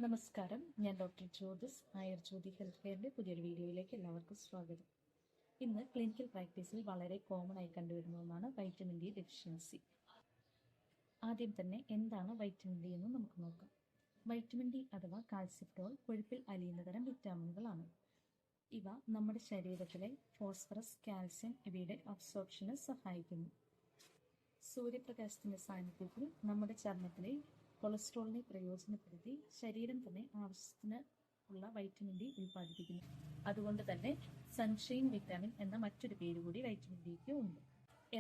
നമസ്കാരം, ഞാൻ doctor Jyothis ആയുർജ്യോതി health കെയറിന്റെ പുതിയൊരു വീഡിയോയിലേക്ക് എല്ലാവർക്കും സ്വാഗതം. ഇന്ന് ക്ലിനിക്കൽ പ്രാക്ടീസിൽ വളരെ കോമൺ ആയി കണ്ടുവരുന്ന ഒന്നാണ് വൈറ്റമിൻ ഡി ഡെഫിഷ്യൻസി. ആദ്യം തന്നെ എന്താണ് വൈറ്റമിൻ ഡി എന്ന് നമുക്ക് നോക്കാം. വൈറ്റമിൻ ഡി അഥവാ കാൽസ്യഫെറോൾ കൊഴുപ്പിൽ അലിയുന്ന തരം വിറ്റാമിനുകളാണ്. ഇവ നമ്മുടെ ശരീരത്തിലെ ഫോസ്ഫറസ്, കാൽസ്യം ഇവയുടെ അബ്സോർപ്ഷന് സഹായിക്കുന്നു. സൂര്യപ്രകാശത്തിന്റെ സാന്നിധ്യത്തിൽ നമ്മുടെ ചർമ്മത്തിലെ കൊളസ്ട്രോളിനെ പ്രയോജനപ്പെടുത്തി ശരീരം തന്നെ ആവശ്യത്തിന് ഉള്ള വൈറ്റമിൻ ഡി ഉൽപ്പാദിപ്പിക്കുന്നു. അതുകൊണ്ട് തന്നെ സൺഷൈൻ വിറ്റാമിൻ എന്ന മറ്റൊരു പേര് കൂടി വൈറ്റമിൻ ഡിക്ക് ഉണ്ട്.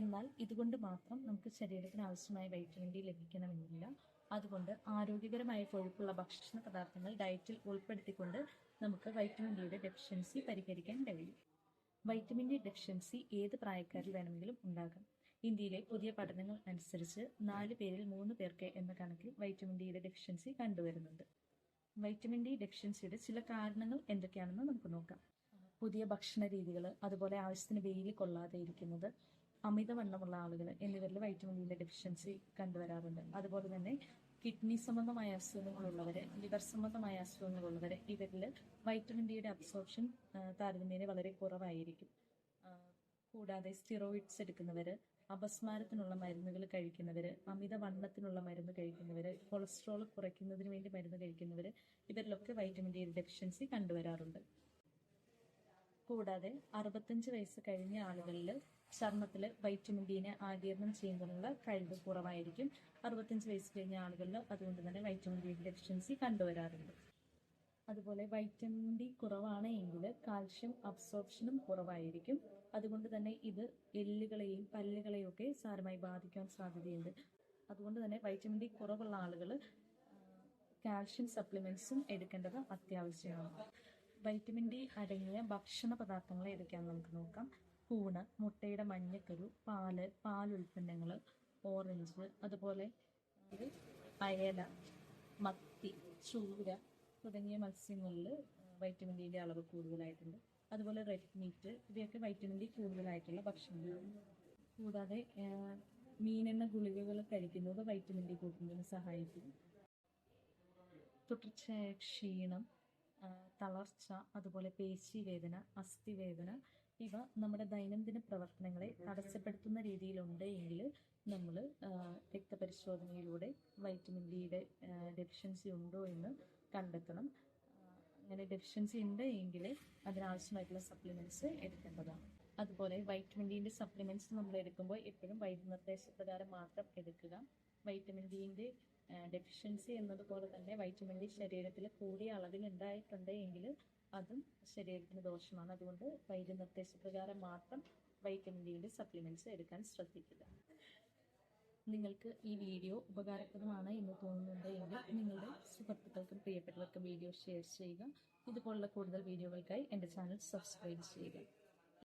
എന്നാൽ ഇതുകൊണ്ട് മാത്രം നമുക്ക് ശരീരത്തിന് ആവശ്യമായ വൈറ്റമിൻ ഡി ലഭിക്കണമെന്നില്ല. അതുകൊണ്ട് ആരോഗ്യകരമായ കൊഴുപ്പുള്ള ഭക്ഷണ പദാർത്ഥങ്ങൾ ഡയറ്റിൽ ഉൾപ്പെടുത്തിക്കൊണ്ട് നമുക്ക് വൈറ്റമിൻ ഡിയുടെ ഡെഫിഷ്യൻസി പരിഹരിക്കാൻ കഴിയും. വൈറ്റമിൻ ഡി ഡെഫിഷ്യൻസി ഏത് പ്രായക്കാരിൽ വേണമെങ്കിലും ഉണ്ടാകാം. ഇന്ത്യയിലെ പുതിയ പഠനങ്ങൾ അനുസരിച്ച് 4 പേരിൽ 3 പേർക്ക് എന്ന കണക്കിൽ വൈറ്റമിൻ ഡിയുടെ ഡെഫിഷ്യൻസി കണ്ടുവരുന്നുണ്ട്. വൈറ്റമിൻ ഡി ഡെഫിഷ്യൻസിയുടെ ചില കാരണങ്ങൾ എന്തൊക്കെയാണെന്ന് നമുക്ക് നോക്കാം. പുതിയ ഭക്ഷണ രീതികൾ, അതുപോലെ ആവശ്യത്തിന് വെയിൽ കൊള്ളാതെ ഇരിക്കുന്നത്, അമിതവണ്ണമുള്ള ആളുകൾ എന്നിവരിൽ വൈറ്റമിൻ ഡിയുടെ ഡെഫിഷ്യൻസി കണ്ടുവരാറുണ്ട്. അതുപോലെ തന്നെ കിഡ്നി സംബന്ധമായ അസുഖങ്ങളുള്ളവര്, ലിവർ സംബന്ധമായ അസുഖങ്ങളുള്ളവര്, ഇവരിൽ വൈറ്റമിൻ ഡിയുടെ അബ്സോർപ്ഷൻ താരതമ്യേന വളരെ കുറവായിരിക്കും. കൂടാതെ സ്റ്റിറോയിഡ്സ് എടുക്കുന്നവര്, അപസ്മാരത്തിനുള്ള മരുന്നുകൾ കഴിക്കുന്നവര്, അമിതവണ്ണത്തിനുള്ള മരുന്ന് കഴിക്കുന്നവര്, കൊളസ്ട്രോൾ കുറയ്ക്കുന്നതിന് വേണ്ടി മരുന്ന് കഴിക്കുന്നവര്, ഇവരിലൊക്കെ വൈറ്റമിൻ ഡിയുടെ ഡെഫിഷ്യൻസി കണ്ടുവരാറുണ്ട്. കൂടാതെ 65 വയസ്സ് കഴിഞ്ഞ ആളുകളിൽ ചർമ്മത്തിൽ വൈറ്റമിൻ ഡിനെ ആഗിരണം ചെയ്യുന്നതിനുള്ള കഴിവ് കുറവായിരിക്കും. 65 വയസ്സ് കഴിഞ്ഞ ആളുകളിൽ അതുകൊണ്ട് തന്നെ വൈറ്റമിൻ ഡിയുടെ ഡെഫിഷ്യൻസി കണ്ടുവരാറുണ്ട്. അതുപോലെ വൈറ്റമിൻ ഡി കുറവാണ് എങ്കിൽ കാൽഷ്യം അബ്സോർപ്ഷനും കുറവായിരിക്കും. അതുകൊണ്ട് തന്നെ ഇത് എല്ലുകളെയും പല്ലുകളെയും ഒക്കെ സാരമായി ബാധിക്കാൻ സാധ്യതയുണ്ട്. അതുകൊണ്ട് തന്നെ വൈറ്റമിൻ ഡി കുറവുള്ള ആളുകൾ കാൽഷ്യം സപ്ലിമെന്റ്സും എടുക്കേണ്ടത് അത്യാവശ്യമാണ്. വൈറ്റമിൻ ഡി അടങ്ങിയ ഭക്ഷണ പദാർത്ഥങ്ങൾ ഏതൊക്കെയാണെന്ന് നമുക്ക് നോക്കാം. കൂണ്, മുട്ടയുടെ മഞ്ഞക്കരു, പാലുൽപ്പന്നങ്ങൾ, ഓറഞ്ച്, അതുപോലെ അയല, മത്തി, ചൂര തുടങ്ങിയ മത്സ്യങ്ങളിൽ വൈറ്റമിൻ ഡിയുടെ അളവ് കൂടുതലായിട്ടുണ്ട്. അതുപോലെ റെഡ് മീറ്റ്, ഇവയൊക്കെ വൈറ്റമിൻ ഡി കൂടുതലായിട്ടുള്ള ഭക്ഷണങ്ങളാണ്. കൂടാതെ മീനെണ്ണ ഗുളികകൾ കഴിക്കുന്നത് വൈറ്റമിൻ ഡി കൂട്ടുന്നതിന് സഹായിക്കും. തുടർച്ചയായ ക്ഷീണം, തളർച്ച, അതുപോലെ പേശിവേദന, അസ്ഥിവേദന ഇവ നമ്മുടെ ദൈനംദിന പ്രവർത്തനങ്ങളെ തടസ്സപ്പെടുത്തുന്ന രീതിയിലുണ്ട് എങ്കിൽ നമ്മൾ രക്തപരിശോധനയിലൂടെ വൈറ്റമിൻ ഡിയുടെ ഡെഫിഷ്യൻസി ഉണ്ടോ എന്ന് കണ്ടെത്തണം. അങ്ങനെ ഡെഫിഷ്യൻസി ഉണ്ട് എങ്കിൽ അതിനാവശ്യമായിട്ടുള്ള സപ്ലിമെന്റ്സ് എടുക്കേണ്ടതാണ്. അതുപോലെ വൈറ്റമിൻ ഡിന്റെ സപ്ലിമെന്റ്സ് നമ്മൾ എടുക്കുമ്പോൾ എപ്പോഴും വൈദ്യനിർദ്ദേശപ്രകാരം മാത്രം എടുക്കുക. വൈറ്റമിൻ ഡിന്റെ ഡെഫിഷ്യൻസി എന്നതുപോലെ തന്നെ വൈറ്റമിൻ ഡി ശരീരത്തിൽ കൂടിയ അളവിൽ ഉണ്ടായിട്ടുണ്ട് എങ്കിൽ അതും ശരീരത്തിന് ദോഷമാണ്. അതുകൊണ്ട് വൈദ്യനിർദ്ദേശപ്രകാരം മാത്രം വൈറ്റമിൻ ഡിയുടെ സപ്ലിമെന്റ്സ് എടുക്കാൻ ശ്രദ്ധിക്കുക. നിങ്ങൾക്ക് ഈ വീഡിയോ ഉപകാരപ്രദമാണ് എന്ന് തോന്നുന്നുണ്ട് എങ്കിൽ നിങ്ങളുടെ സുഹൃത്തുക്കൾക്കും പ്രിയപ്പെട്ടവർക്കും വീഡിയോ ഷെയർ ചെയ്യുക. ഇതുപോലുള്ള കൂടുതൽ വീഡിയോകൾക്കായി എൻ്റെ ചാനൽ സബ്സ്ക്രൈബ് ചെയ്യുക.